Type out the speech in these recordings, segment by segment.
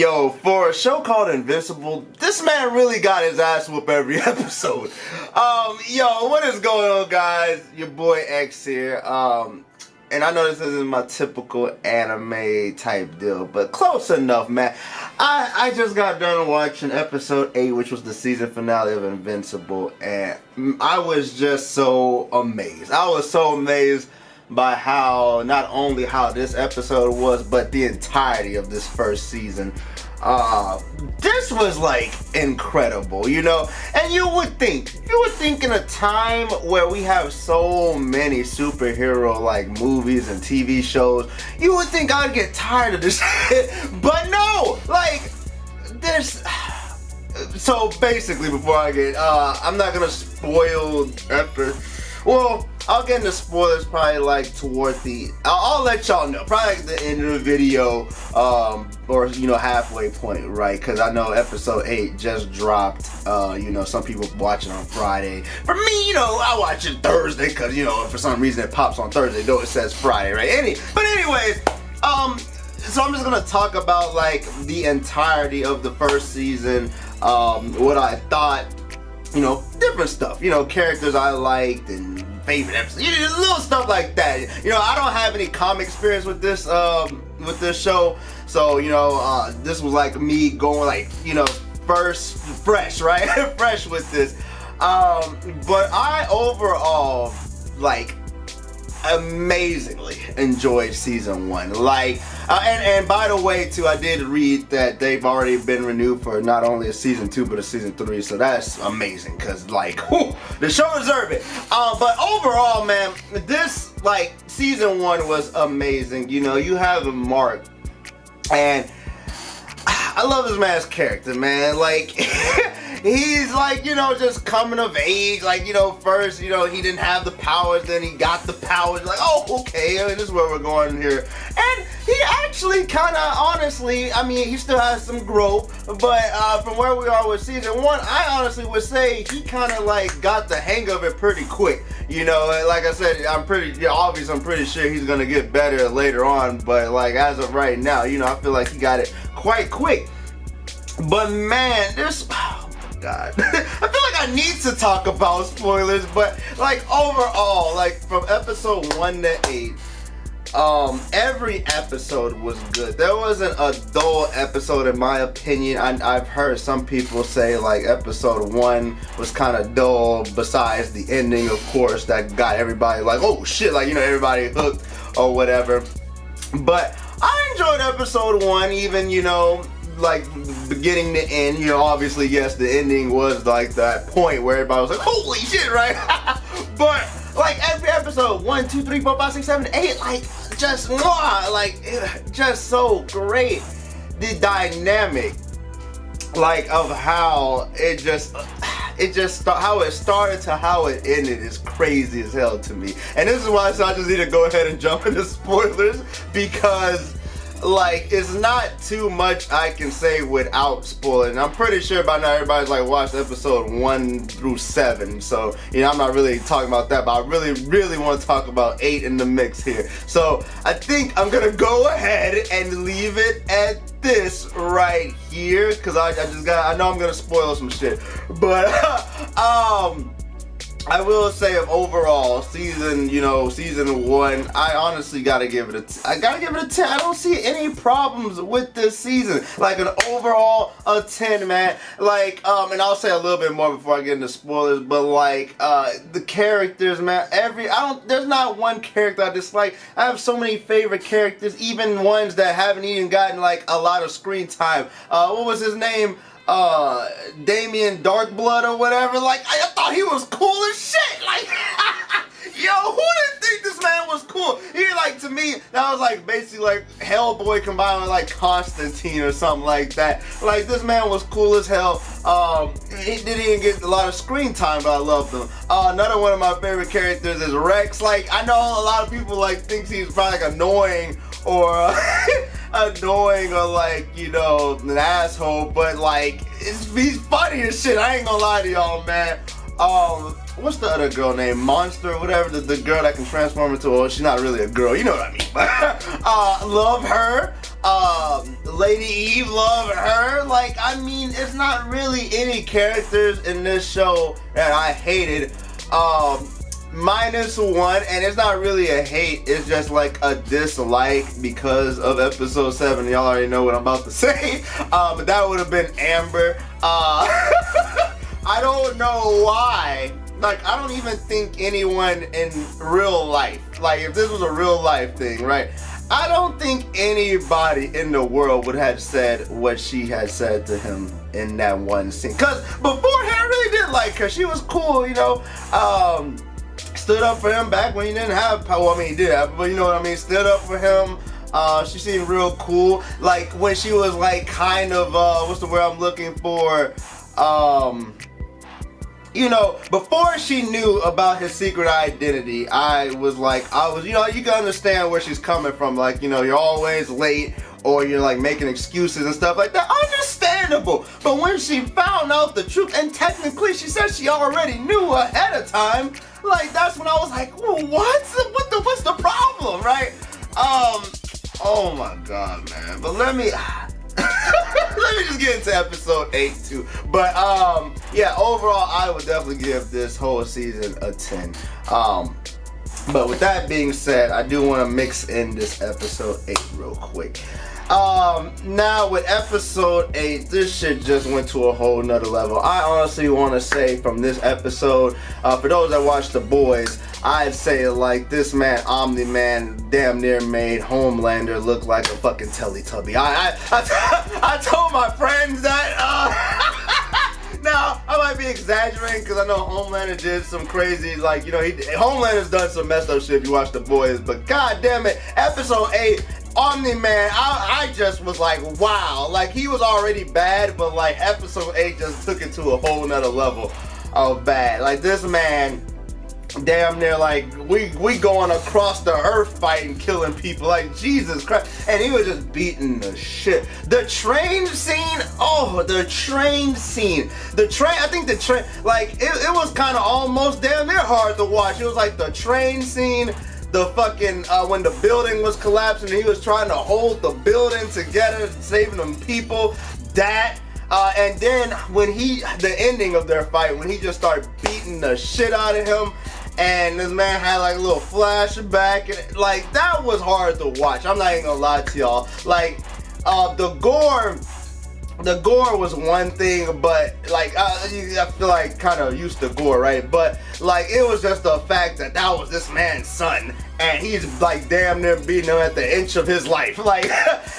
Yo, for a show called Invincible, this man really got his ass whooped every episode. Yo, what is going on, guys? Your boy X here. And I know this isn't my typical anime type deal, but close enough, man. I just got done watching episode 8, which was the season finale of Invincible, and I was just so amazed. I was so amazed by how, not only how this episode was, but the entirety of this first season. This was like incredible, you know? And you would think in a time where we have so many superhero like movies and TV shows, you would think I'd get tired of this shit. But no, like there's so basically before I get I'm not gonna spoil well, I'll get into spoilers probably like toward the I'll let y'all know probably like the end of the video, or you know, halfway point, right? Because I know episode 8 just dropped. You know, some people watch it on Friday. For me, you know, I watch it Thursday because, you know, for some reason it pops on Thursday though it says Friday, right? But anyways, so I'm just gonna talk about like the entirety of the first season, what I thought, you know, different stuff, you know, characters I liked and favorite episodes, you know, little stuff like that. You know, I don't have any comic experience with this show, so you know, this was like me going like, you know, fresh, right? Fresh with this. But I overall like amazingly enjoyed season 1. Like, and by the way too, I did read that they've already been renewed for not only a season 2 but a season 3, so that's amazing because like, whew, the show deserved it. But overall, man, this like season 1 was amazing. You know, you have a Mark, and I love this man's character, man. Like he's like, you know, just coming of age. Like, you know, first, you know, he didn't have the powers, then he got the powers. Like, oh, okay, this is where we're going here. And he actually kind of, honestly, I mean, he still has some growth, but from where we are with season 1, I honestly would say he kind of like got the hang of it pretty quick. You know, like I said, I'm pretty sure he's gonna get better later on, but like as of right now, you know, I feel like he got it quite quick. But man, this, God. I feel like I need to talk about spoilers, but like overall, like from episode 1 to 8, every episode was good. There wasn't a dull episode in my opinion. I've heard some people say like episode 1 was kind of dull, besides the ending, of course, that got everybody like, oh shit, like, you know, everybody hooked or whatever. But I enjoyed episode 1, even, you know, like beginning to end. You know, obviously, yes, the ending was like that point where everybody was like, holy shit, right? But like every episode, 1, 2, 3, 4, 5, 6, 7, 8, like just like just so great. The dynamic, like of how how it started to how it ended is crazy as hell to me. And this is why I just need to go ahead and jump into spoilers, because like it's not too much I can say without spoiling. I'm pretty sure by now everybody's like watched episode 1 through 7, so you know, I'm not really talking about that, but I really want to talk about 8 in the mix here. So I think I'm gonna go ahead and leave it at this right here, because I know I'm gonna spoil some shit, but I will say of overall season 1, I honestly gotta give it a 10. I don't see any problems with this season. Like an overall a 10, man. Like and I'll say a little bit more before I get into spoilers, but like the characters, man, there's not one character I dislike. I have so many favorite characters, even ones that haven't even gotten like a lot of screen time. What was his name? Damien Darkblood or whatever. Like, I thought he was cool as shit. Like, yo, who didn't think this man was cool? He, like, to me, that was like basically like Hellboy combined with like Constantine or something like that. Like, this man was cool as hell. He didn't even get a lot of screen time, but I loved him. Another one of my favorite characters is Rex. Like, I know a lot of people like thinks he's probably like annoying or annoying or like, you know, an asshole, but like he's funny as shit. I ain't gonna lie to y'all, man. what's the other girl named Monster or whatever, the girl that can transform into, well, she's not really a girl, you know what I mean. Love her. Lady Eve, love her. Like, I mean, it's not really any characters in this show that I hated. Minus one, and it's not really a hate, it's just like a dislike because of episode 7. Y'all already know what I'm about to say. That would have been Amber. I don't know why. Like, I don't even think anyone in real life, like if this was a real life thing, right? I don't think anybody in the world would have said what she had said to him in that one scene. Cause beforehand, I really did like her. She was cool, you know. Stood up for him back when he didn't have power. Well, I mean, he did have, but you know what I mean? Stood up for him. She seemed real cool. Like when she was like kind of, what's the word I'm looking for? You know, before she knew about his secret identity, I was, you know, you can understand where she's coming from. Like, you know, you're always late or you're like making excuses and stuff like that. Understandable. But when she found out the truth, and technically she said she already knew ahead of time, like that's when I was like, what's the problem, right? Oh my God, man. But let me just get into episode 8 too. But yeah, overall I would definitely give this whole season a 10. But with that being said, I do want to mix in this episode 8 real quick. Now with episode 8, this shit just went to a whole nother level. I honestly want to say from this episode, for those that watch The Boys, I'd say like this man, Omni Man, damn near made Homelander look like a fucking Teletubby. I told my friends that, now, I might be exaggerating because I know Homelander did some crazy, like, you know, Homelander's done some messed up shit if you watch The Boys, but god damn it, episode 8, Omni Man, I just was like, wow. Like, he was already bad, but like, episode 8 just took it to a whole nother level of bad. Like, this man, damn near like, we going across the earth fighting, killing people, like, Jesus Christ. And he was just beating the shit. The train scene, the train scene. I think the train, like, it was kind of almost damn near hard to watch. It was like the train scene, the fucking, when the building was collapsing and he was trying to hold the building together, saving them people, that, and then when the ending of their fight, when he just started beating the shit out of him, and this man had like a little flashback, and like, that was hard to watch. I'm not even gonna lie to y'all. Like, the gore was one thing, but like, I feel like kind of used to gore, right? But like, it was just the fact that was this man's son, and he's like damn near beating him at the inch of his life, like.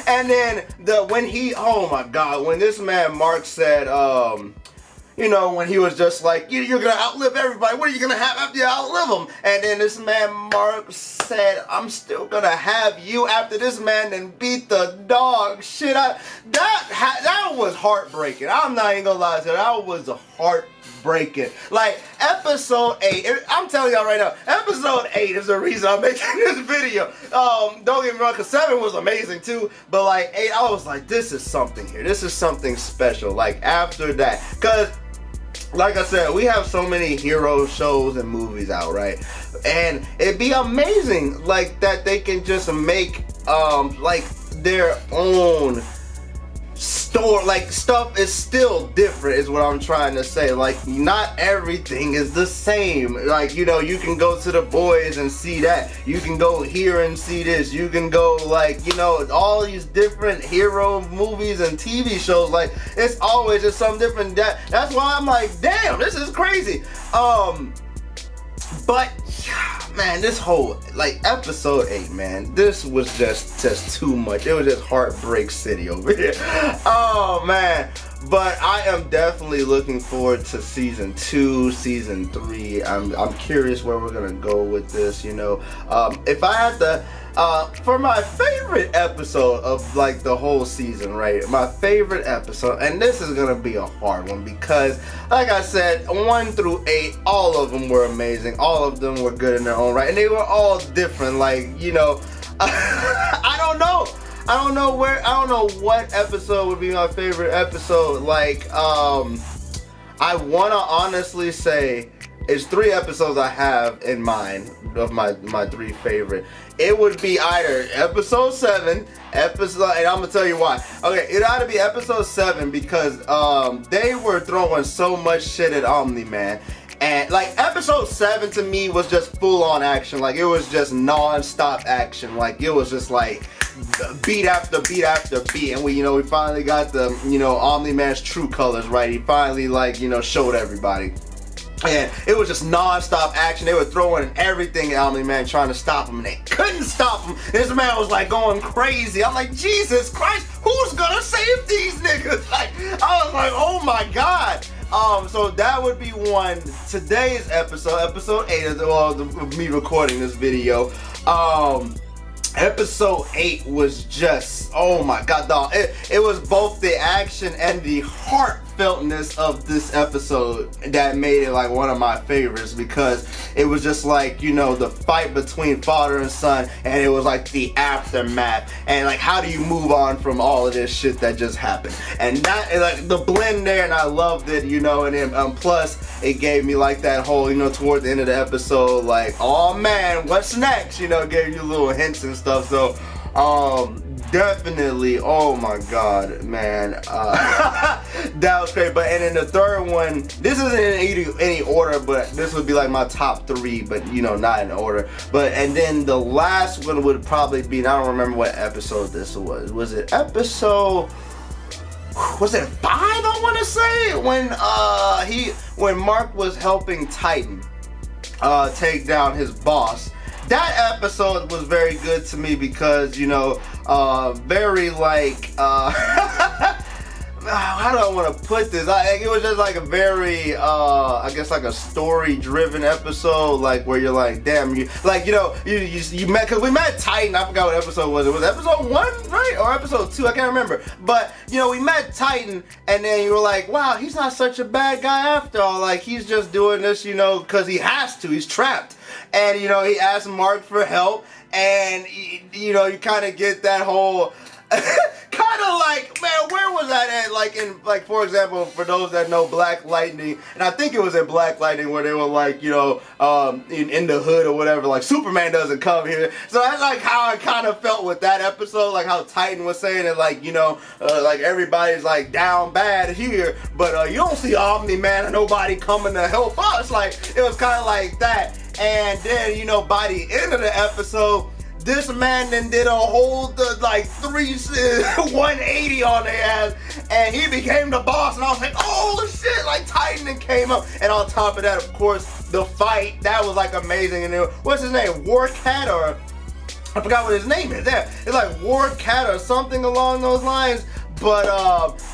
And then when oh my God, when this man Mark said, you know, when he was just like, you're gonna outlive everybody, what are you gonna have after you outlive them? And then this man Mark said, I'm still gonna have you after this man then beat the dog shit out. That was heartbreaking. I'm not even gonna lie to you, that was heartbreaking. Like, episode 8, I'm telling y'all right now, episode 8 is the reason I'm making this video. Don't get me wrong, because 7 was amazing too, but like 8, I was like, this is something here, this is something special, like after that, because like I said, we have so many hero shows and movies out, right? And it'd be amazing, like, that they can just make, like, their own store, like, stuff is still different is what I'm trying to say. Like, not everything is the same. Like, you know, you can go to The Boys and see that. You can go here and see this. You can go, like, you know, all these different hero movies and TV shows. Like, it's always just something different. That's why I'm like, damn, this is crazy. But man, this whole, like, episode 8, man, this was just too much. It was just heartbreak city over here. Oh man, but I am definitely looking forward to season 2, season 3. I'm curious where we're gonna go with this, you know. If I had to, for my favorite episode of like the whole season, right? My favorite episode, and this is gonna be a hard one because, like I said, 1 through 8, all of them were amazing. All of them were good in their own right, and they were all different. Like, you know, I don't know what episode would be my favorite episode. Like, I wanna honestly say it's 3 episodes I have in mind of my 3 favorite. It would be either episode 7, and I'm gonna tell you why. Okay, it ought to be episode 7 because they were throwing so much shit at Omni, man. And like episode 7 to me was just full on action. Like it was just non-stop action. Like it was just like beat after beat after beat. And we finally got the, Omni-Man's true colors, right? He finally showed everybody. And it was just non-stop action. They were throwing everything at Omni-Man trying to stop him, and they couldn't stop him. This man was like going crazy. I'm like, Jesus Christ, who's gonna save these niggas? Like, I was like, oh my God. So that would be one. Today's episode 8 is me recording this video. Episode 8 was just, oh my God, dog. It was both the action and the heartfeltness of this episode that made it like one of my favorites, because it was just like, the fight between father and son, and it was like the aftermath, and like how do you move on from all of this shit that just happened, and that, like the blend there, and I loved it, and then plus it gave me like that whole, toward the end of the episode, like, oh man, what's next, gave you little hints and stuff. So definitely, oh my God, man, that was great. And then the third one, this isn't in any order, but this would be like my top 3, but not in order. And then the last one would probably be, and I don't remember what episode this was. Was it 5? I want to say when Mark was helping Titan take down his boss. That episode was very good to me because, very like, how do I want to put this? It was just like a very, I guess like a story-driven episode, like where you're like, damn, you met, because we met Titan. I forgot what episode it was. It was episode 1, right, or episode 2? I can't remember. But we met Titan, and then you were like, wow, he's not such a bad guy after all. Like he's just doing this, because he has to. He's trapped. And he asked Mark for help, and you kind of get that whole kind of like, man, where was that at? Like for example, for those that know Black Lightning, and I think it was in Black Lightning where they were like, in the hood or whatever, like Superman doesn't come here. So that's like how I kind of felt with that episode, like how Titan was saying it, like like everybody's like down bad here, but you don't see Omni-Man and nobody coming to help us. Like it was kind of like that. And then, by the end of the episode, this man then did a whole 180 on their ass, and he became the boss. And I was like, oh shit, like Titan came up. And on top of that, of course, the fight, that was like amazing. And then, what's his name? Warcat, or I forgot what his name is. Yeah, it's like Warcat or something along those lines. But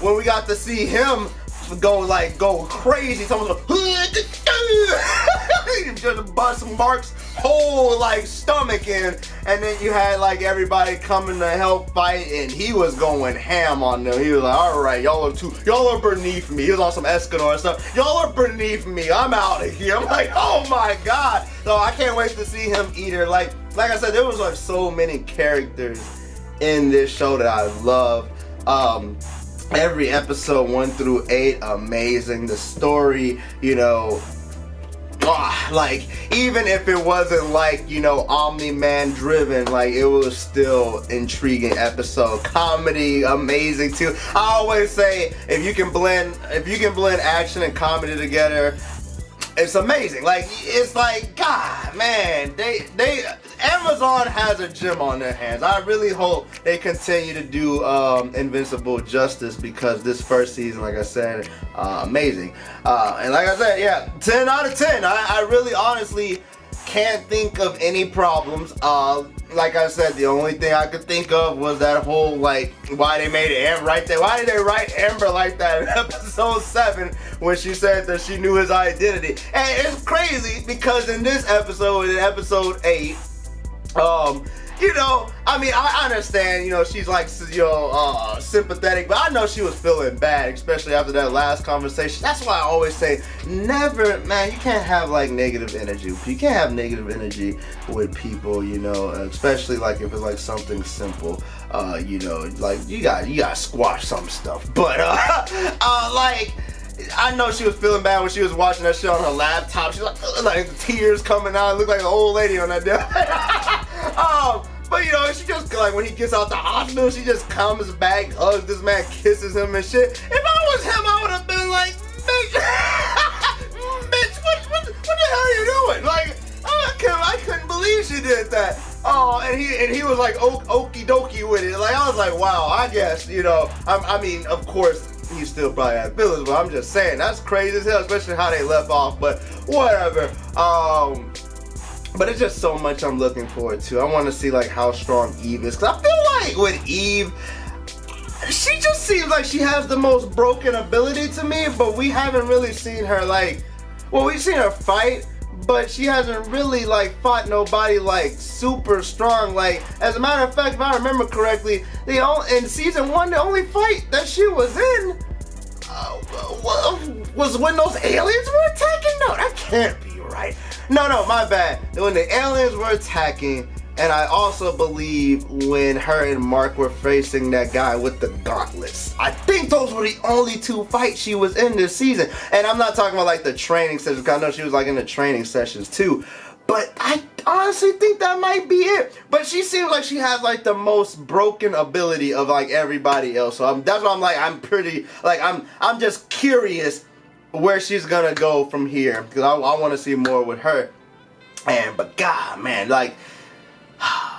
when we got to see him go crazy, someone was just bust Mark's whole stomach in, and then you had everybody coming to help fight, and he was going ham on them. He was like, all right, y'all are beneath me. He was on some Escanor and stuff. Y'all are beneath me. I'm out of here. I'm like, oh my God. So I can't wait to see him either. Like I said, there was so many characters in this show that I love. Every episode 1 through 8, amazing. The story, even if it wasn't Omni-Man driven, it was still intriguing episode. Comedy, amazing too. I always say if you can blend action and comedy together, it's amazing. It's like, God, man, Amazon has a gem on their hands. I really hope they continue to do Invincible justice, because this first season, like I said, amazing. And like I said, yeah, 10 out of 10. I really honestly can't think of any problems. Like I said, the only thing I could think of was that whole why they made it right there. Why did they write Amber like that in episode 7 when she said that she knew his identity? And it's crazy because in this episode, in episode 8, I understand, she's sympathetic, but I know she was feeling bad, especially after that last conversation. That's why I always say, never, man, you can't have negative energy. You can't have negative energy with people, especially if it's something simple, you gotta squash some stuff. But, I know she was feeling bad when she was watching that shit on her laptop. She's like tears coming out, looked like an old lady on that day. But you know, she just like when he gets out the hospital, she just comes back, hugs this man, kisses him and shit. If I was him, I would have been like, bitch, bitch, what the hell are you doing? Like, I couldn't believe she did that. Oh, and he was like okie dokie with it. Like I was like, wow, I guess, you know, I mean, of course, he still probably has feelings, but I'm just saying that's crazy as hell, especially how they left off. But whatever. But it's just so much I'm looking forward to. I want to see like how strong Eve is, because I feel like with Eve, she just seems like she has the most broken ability to me. But we haven't really seen her like, well, we've seen her fight, but she hasn't really like fought nobody like super strong. Like, as a matter of fact, if I remember correctly, in season 1, the only fight that she was in was when those aliens were attacking. No, that can't be right. No, my bad. When the aliens were attacking, and I also believe when her and Mark were facing that guy with the gauntlets. I think those were the only 2 fights she was in this season. And I'm not talking about like the training sessions, because I know she was like in the training sessions too. But I honestly think that might be it. But she seems like she has like the most broken ability of like everybody else. So that's why I'm like, I'm just curious where she's gonna go from here, because I want to see more with her. But God, man, like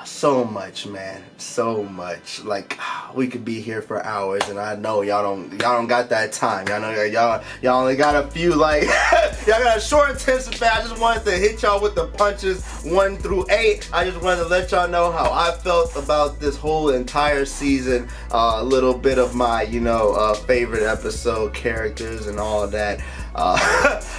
so much, man, so much. Like we could be here for hours, and I know y'all don't got that time. Y'all know y'all only got a few, like y'all got a short attention span. I just wanted to hit y'all with the punches 1 through 8. I just wanted to let y'all know how I felt about this whole entire season. A little bit of my, you know, favorite episode, characters, and all of that.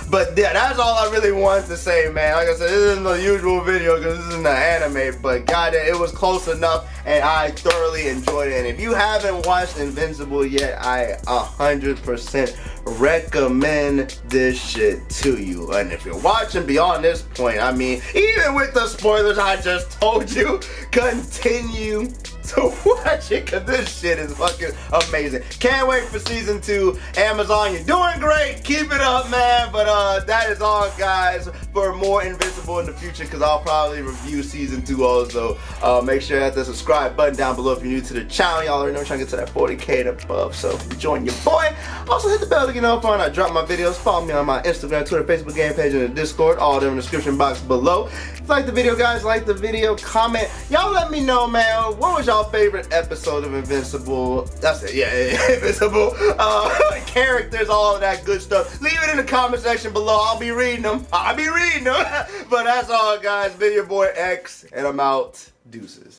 But yeah, that's all I really wanted to say, man. Like I said, this isn't the usual video because this isn't an anime, but goddamn, it was close enough, and I thoroughly enjoyed it. And if you haven't watched Invincible yet, I 100% recommend this shit to you. And if you're watching beyond this point, I mean, even with the spoilers I just told you, continue to watch it, because this shit is fucking amazing. Can't wait for season 2. Amazon, you're doing great. Keep it up, man. But that is all, guys, for more Invincible in the future, because I'll probably review season 2 also. Make sure you hit the subscribe button down below if you're new to the channel. Y'all already know we're trying to get to that 40K and above, so join your boy. Also hit the bell to get notified when I drop my videos. Follow me on my Instagram, Twitter, Facebook, game page, and the Discord. All them in the description box below. If you like the video, guys, like the video, comment. Y'all let me know, man, what was y'all favorite episode of Invincible? That's it, yeah, Invincible. Characters, all of that good stuff. Leave it in the comment section below. I'll be reading them. But that's all, guys. Been your boy X, and I'm out. Deuces.